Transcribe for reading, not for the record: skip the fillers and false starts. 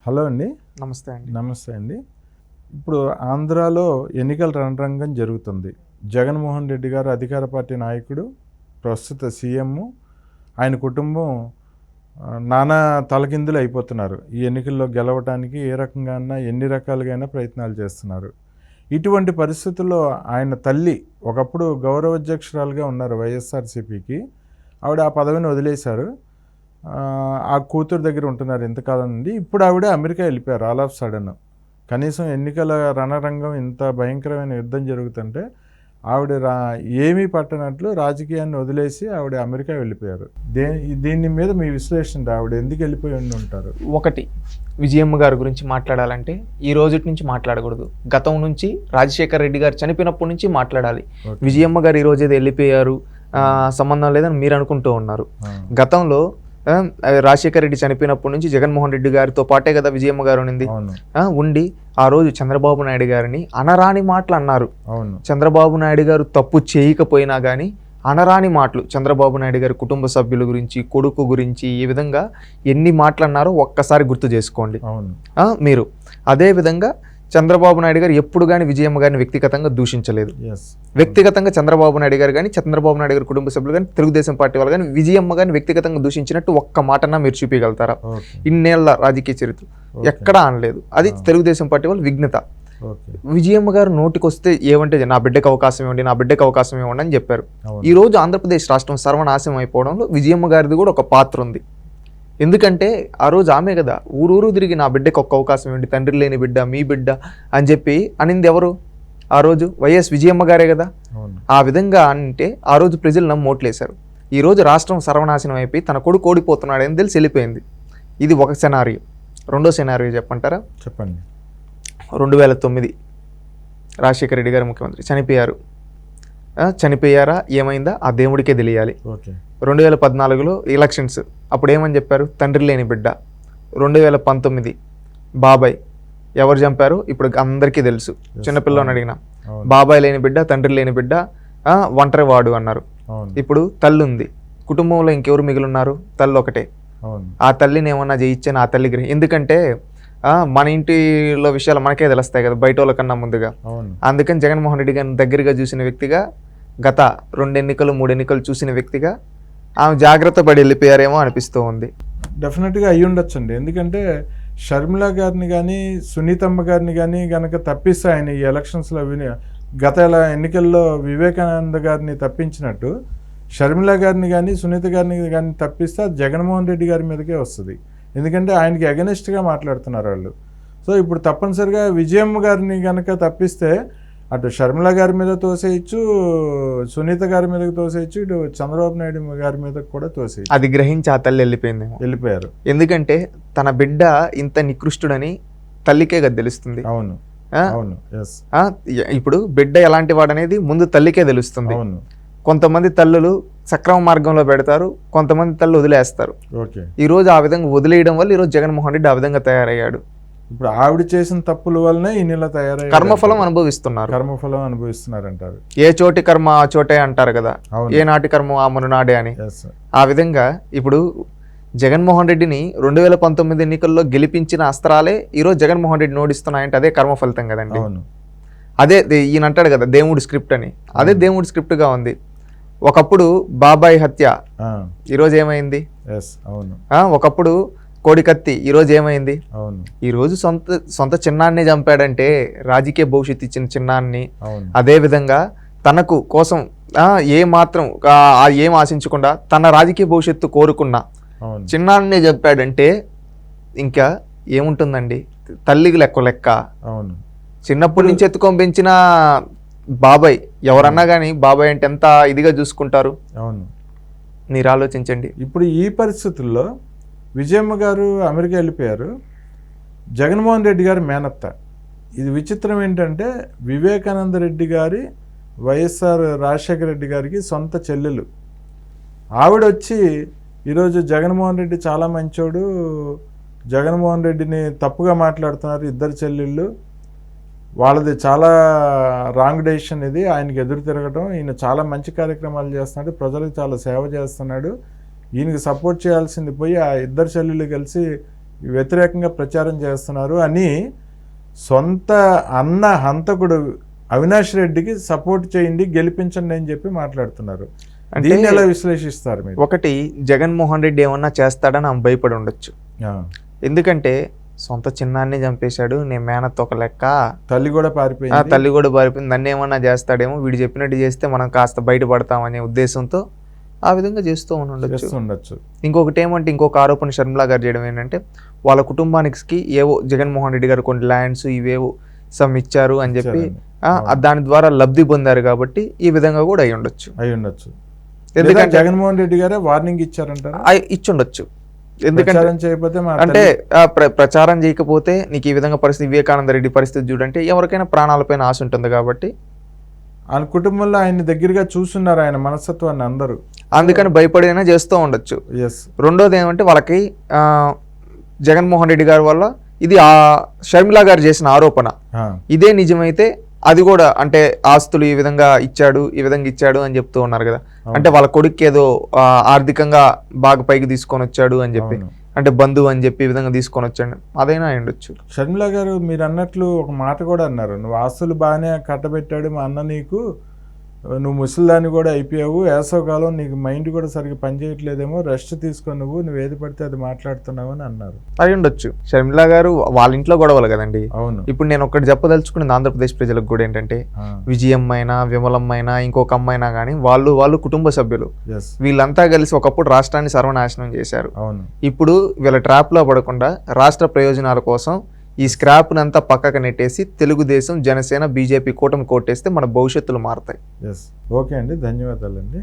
Hello అండి. నమస్తే అండి. నమస్తే అండి. ఇప్పుడు ఆంధ్రాలో ఎన్నికల రణరంగం జరుగుతుంది. జగన్మోహన్ రెడ్డి గారు అధికార పార్టీ నాయకుడు, ప్రస్తుత సీఎం, ఆయన కుటుంబం నానా తలకిందులు అయిపోతున్నారు. ఈ ఎన్నికల్లో గెలవడానికి ఏ రకంగా ఎన్ని రకాలుగా ప్రయత్నాలు చేస్తున్నారు. ఇటువంటి పరిస్థితుల్లో ఆయన తల్లి ఒకప్పుడు గౌరవ అధ్యక్షురాలుగా ఉన్నారు వైఎస్ఆర్సీపీకి. ఆవిడ ఆ పదవిని వదిలేశారు. ఆ కూతురు దగ్గర ఉంటున్నారు ఇంతకాలం నుండి. ఇప్పుడు ఆవిడ అమెరికా వెళ్ళిపోయారు ఆల్ ఆఫ్ సడన్. కనీసం ఎన్నికల రణరంగం ఇంత భయంకరమైన యుద్ధం జరుగుతుంటే ఆవిడ ఏమీ పట్టనట్లు రాజకీయాన్ని వదిలేసి ఆవిడ అమెరికా వెళ్ళిపోయారు. దీని మీద మీ విశ్లేషణ, ఆవిడ ఎందుకు వెళ్ళిపోయి ఉంటారు? ఒకటి, విజయమ్మ గారి గురించి మాట్లాడాలంటే ఈ రోజు నుంచి మాట్లాడకూడదు. గతం నుంచి రాజశేఖర్ రెడ్డి గారు చనిపోయినప్పటి నుంచి మాట్లాడాలి. విజయమ్మ గారు ఈ రోజు ఏదో వెళ్ళిపోయారు, సంబంధం లేదని మీరు అనుకుంటూ ఉన్నారు. గతంలో రాజశేఖర రెడ్డి చనిపోయినప్పటి నుంచి జగన్మోహన్ రెడ్డి గారితో పాటే కదా విజయమ్మ గారు ఉండి ఆ రోజు చంద్రబాబు నాయుడు గారిని అనరాని మాటలు అన్నారు. చంద్రబాబు నాయుడు గారు తప్పు చేయకపోయినా కానీ అనరాని మాటలు చంద్రబాబు నాయుడు గారి కుటుంబ సభ్యుల గురించి, కొడుకు గురించి ఈ విధంగా ఎన్ని మాటలు అన్నారో ఒక్కసారి గుర్తు చేసుకోండి మీరు. అదే విధంగా చంద్రబాబు నాయుడు గారు ఎప్పుడు కానీ విజయమ్మ గారిని వ్యక్తిగతంగా దూషించలేదు. వ్యక్తిగతంగా చంద్రబాబు నాయుడు గారు కానీ, చంద్రబాబు నాయుడు గారి కుటుంబ సభ్యులు కానీ, తెలుగుదేశం పార్టీ వాళ్ళు కానీ విజయమ్మ గారిని వ్యక్తిగతంగా దూషించినట్టు ఒక్క మాటన్నా మీరు చూపించగలుగుతారా? ఇన్నేళ్ల రాజకీయ చరిత్ర ఎక్కడా అనలేదు. అది తెలుగుదేశం పార్టీ వాళ్ళు విఘ్నత. విజయమ్మ గారు నోటికొస్తే ఏమంటే నా బిడ్డకు అవకాశం ఇవ్వండి, నా బిడ్డకు అవకాశం ఇవ్వండి అని చెప్పారు. ఈ రోజు ఆంధ్రప్రదేశ్ రాష్ట్రం సర్వనాశనం అయిపోవడంలో విజయమ్మ గారిది కూడా ఒక పాత్ర ఉంది. ఎందుకంటే ఆ రోజు ఆమె కదా ఊరూరు తిరిగి నా బిడ్డకు ఒక్క అవకాశం ఇవ్వండి, తండ్రి లేని బిడ్డ, మీ బిడ్డ అని చెప్పి అనింది ఎవరు? ఆ రోజు వైఎస్ విజయమ్మ గారే కదా. ఆ విధంగా అంటే ఆ రోజు ప్రజలు నమ్మోట్లేశారు. ఈ రోజు రాష్ట్రం సర్వనాశనం అయిపోయి తన కొడుకు ఓడిపోతున్నాడని తెలిసి వెళ్ళిపోయింది. ఇది ఒక సెనారియో. రెండో సెనారియో చెప్పంటారా? చెప్పండి. 2009 రాజశేఖర రెడ్డి గారు ముఖ్యమంత్రి చనిపోయారా ఏమైందా ఆ దేవుడికే తెలియాలి. 2014లో ఎలక్షన్స్ అప్పుడు ఏమని చెప్పారు? తండ్రి లేని బిడ్డ. 2019 బాబాయ్ ఎవరు చంపారు ఇప్పుడు అందరికీ తెలుసు. చిన్నపిల్లని అడిగిన బాబాయ్ లేని బిడ్డ, తండ్రి లేని బిడ్డ, ఒంటరి వాడు అన్నారు. ఇప్పుడు తల్లి ఉంది. కుటుంబంలో ఇంకెవరు మిగిలిన్నారు? తల్లి ఒకటే. ఆ తల్లిని ఏమన్నా చేయించాను ఆ తల్లి ఎందుకంటే మన ఇంటిలో విషయాలు మనకే తెలుస్తాయి కదా బయట వాళ్ళ కన్నా ముందుగా. అందుకని జగన్మోహన్ రెడ్డి గారిని దగ్గరగా చూసిన వ్యక్తిగా, గత 2 ఎన్నికలు 3 ఎన్నికలు చూసిన వ్యక్తిగా ఆమె జాగ్రత్త పడి వెళ్ళిపోయారేమో అనిపిస్తూ ఉంది. డెఫినెట్గా అయ్యి ఉండొచ్చండి. ఎందుకంటే షర్మిల గారిని కానీ, సునీతమ్మ గారిని కానీ కనుక తప్పిస్తే ఆయన ఈ ఎలక్షన్స్లో గత ఎన్నికల్లో వివేకానంద గారిని తప్పించినట్టు షర్మిల గారిని కానీ, సునీత గారిని కానీ తప్పిస్తే అది జగన్మోహన్ రెడ్డి గారి మీదకే వస్తుంది. ఎందుకంటే ఆయనకి అగెనిస్ట్గా మాట్లాడుతున్నారు వాళ్ళు. సో ఇప్పుడు తప్పనిసరిగా విజయమ్మ గారిని కనుక తప్పిస్తే అటు షర్మిల గారి మీద తోసేయచ్చు, సునీత గారి మీదకి తోసేయచ్చు, ఇటు చంద్రబాబు నాయుడు గారి మీద కూడా తోసేయచ్చు. అది గ్రహించి ఆ తల్లి వెళ్ళిపోయారు. ఎందుకంటే తన బిడ్డ ఇంత నికృష్టుడని తల్లికే కదా తెలుస్తుంది. అవును. ఇప్పుడు బిడ్డ ఎలాంటి వాడనేది ముందు తల్లికే తెలుస్తుంది. కొంతమంది తల్లులు సక్రమ మార్గంలో పెడతారు, కొంతమంది తల్లు వదిలేస్తారు. ఈ రోజు ఆ విధంగా వదిలేయడం వల్ల ఈరోజు జగన్మోహన్ రెడ్డి ఆ విధంగా తయారయ్యాడు. ఇప్పుడు ఆవిడ చేసిన తప్పుల వల్లనే ఈయన ఇలా తయారయ్యారు. కర్మఫలం అనుభవిస్తున్నారంటారు. ఏ చోటి కర్మ ఆ చోటే అంటారు కదా, ఏ నాటి కర్మ ఆ మనునాడే అని. ఆ విధంగా ఇప్పుడు జగన్మోహన్ రెడ్డిని 2019 ఎన్నికల్లో గెలిపించిన అస్త్రాలే ఈరోజు జగన్మోహన్ రెడ్డి నోడిస్తున్నాయంటే అదే కర్మ ఫలితం కదండి. అదే ఈయన అంటాడు కదా దేవుడి స్క్రిప్ట్ అని, అదే దేవుడి స్క్రిప్ట్గా ఉంది. ఒకప్పుడు బాబాయ్ హత్య, ఈరోజు ఏమైంది? ఒకప్పుడు కోడికత్తి, ఈరోజు ఏమైంది? ఈరోజు సొంత చిన్నాన్ని చంపాడంటే రాజకీయ భవిష్యత్తు ఇచ్చిన చిన్నాన్ని. అదే విధంగా తనకు కోసం ఏం ఆశించకుండా తన రాజకీయ భవిష్యత్తు కోరుకున్న చిన్నాన్ని చంపాడంటే ఇంకా ఏముంటుందండి? తల్లికి లెక్క. చిన్నప్పటి నుంచి ఎత్తుకొని పెంచిన బాబాయ్ ఎవరన్నా కానీ బాబాయ్ అంటే ఎంత ఇదిగా చూసుకుంటారు. మీరు ఆలోచించండి. ఇప్పుడు ఈ పరిస్థితుల్లో విజయమ్మ గారు అమెరికా వెళ్ళిపోయారు, జగన్మోహన్ రెడ్డి గారు మేనత్త. ఇది విచిత్రం ఏంటంటే వివేకానంద రెడ్డి గారి వైఎస్ఆర్ రాజశేఖర రెడ్డి గారికి సొంత చెల్లెలు. ఆవిడ వచ్చి ఈరోజు జగన్మోహన్ రెడ్డి చాలా మంచోడు, జగన్మోహన్ రెడ్డిని తప్పుగా మాట్లాడుతున్నారు ఇద్దరు చెల్లెళ్ళు, వాళ్ళది చాలా రాంగ్ డెసిషన్ ఇది, ఆయనకి ఎదురు తిరగటం, ఈయన చాలా మంచి కార్యక్రమాలు చేస్తున్నాడు, ప్రజలకు చాలా సేవ చేస్తున్నాడు, ఈయనకి సపోర్ట్ చేయాల్సింది పోయి ఆ ఇద్దరు చెల్లెళ్ళు కలిసి వ్యతిరేకంగా ప్రచారం చేస్తున్నారు అని సొంత అన్న హంతకుడు అవినాష్ రెడ్డికి సపోర్ట్ చేయండి, గెలిపించండి అని చెప్పి మాట్లాడుతున్నారు. దీన్ని ఎలా విశ్లేషిస్తారు మీరు? ఒకటి, జగన్మోహన్ రెడ్డి ఏమన్నా చేస్తాడని ఆమె భయపడి ఉండొచ్చు. ఎందుకంటే సొంత చిన్నాన్ని చంపేశాడు, నేను మేనత్ ఒక లెక్క, తల్లి కూడా పారిపోయింది, తల్లి కూడా పారిపోయింది, నన్ను ఏమన్నా చేస్తాడేమో, వీడు చెప్పినట్టు చేస్తే మనం కాస్త బయటపడతామనే ఉద్దేశంతో ఆ విధంగా చేస్తూ ఉండొచ్చు. ఇంకొకటి ఏమంటే, ఇంకొక ఆరోపణ షర్మిలా గారు చేయడం ఏంటంటే, వాళ్ళ కుటుంబానికి ఏవో జగన్మోహన్ రెడ్డి గారు కొన్ని ల్యాండ్స్ ఇవేవో సమ్ ఇచ్చారు అని చెప్పి దాని ద్వారా లబ్ధి పొందారు కాబట్టి ఈ విధంగా కూడా అయి ఉండొచ్చు. ఎందుకంటే జగన్మోహన్ రెడ్డి గారే వార్నింగ్ ఇచ్చారంటారా? ఇచ్చుండొచ్చు. ఎందుకంటే అంటే ప్రచారం చేయకపోతే నీకు ఈ విధంగా పరిస్థితి, వివేకానంద రెడ్డి పరిస్థితి చూడంటే ఎవరికైనా ప్రాణాలపైన ఆశ ఉంటుంది కాబట్టి ఆయన కుటుంబంలో ఆయన దగ్గరగా చూస్తున్నారు ఆయన మనస్తత్వాన్ని అందరూ, అందుకని భయపడైనా చేస్తూ ఉండొచ్చు. రెండోది ఏమంటే, వాళ్ళకి జగన్మోహన్ రెడ్డి గారి వల్ల ఇది షర్మిలా గారు చేసిన ఆరోపణ ఇదే నిజమైతే అది కూడా అంటే ఆస్తులు ఈ విధంగా ఇచ్చాడు అని చెప్తూ ఉన్నారు కదా. అంటే వాళ్ళ కొడుకు ఏదో ఆర్థికంగా బాగా పైకి తీసుకొని వచ్చాడు అని చెప్పి, అంటే బంధువు అని చెప్పి ఈ విధంగా తీసుకొని వచ్చాడు, అదైనా ఉండొచ్చు. షర్మిలా గారు మీరు అన్నట్లు ఒక మాట కూడా అన్నారు, నువ్వు ఆస్తులు బాగానే కట్టబెట్టాడు మా అన్న నీకు, నువ్వు ముసలిదాన్ని కూడా అయిపోయావు, వేసవకాలం నీకు మైండ్ కూడా సరిగ్గా పనిచేయట్లేదేమో, రెస్ట్ తీసుకొని నువ్వు ఏది పడితే అది మాట్లాడుతున్నావు అని అన్నారు. అయి ఉండొచ్చు. షర్మిలా గారు వాళ్ళ ఇంట్లో గొడవలు కదండి. అవును. ఇప్పుడు నేను ఒకటి చెప్పదలుచుకున్నది ఆంధ్రప్రదేశ్ ప్రజలకు కూడా ఏంటంటే, విజయమ్మ అయినా విమలమ్మ అయినా ఇంకొక అమ్మాయినా కానీ వాళ్ళు కుటుంబ సభ్యులు, వీళ్ళంతా కలిసి ఒకప్పుడు రాష్ట్రాన్ని సర్వనాశనం చేశారు. ఇప్పుడు వీళ్ళ ట్రాప్ లో పడకుండా రాష్ట్ర ప్రయోజనాల కోసం ఈ స్క్రాప్ని అంతా పక్కకు నెట్టేసి తెలుగుదేశం, జనసేన, బీజేపీ కూటమి కొట్టేస్తే మన భవిష్యత్తులు మారుతాయి. ఓకే అండి, ధన్యవాదాలండి.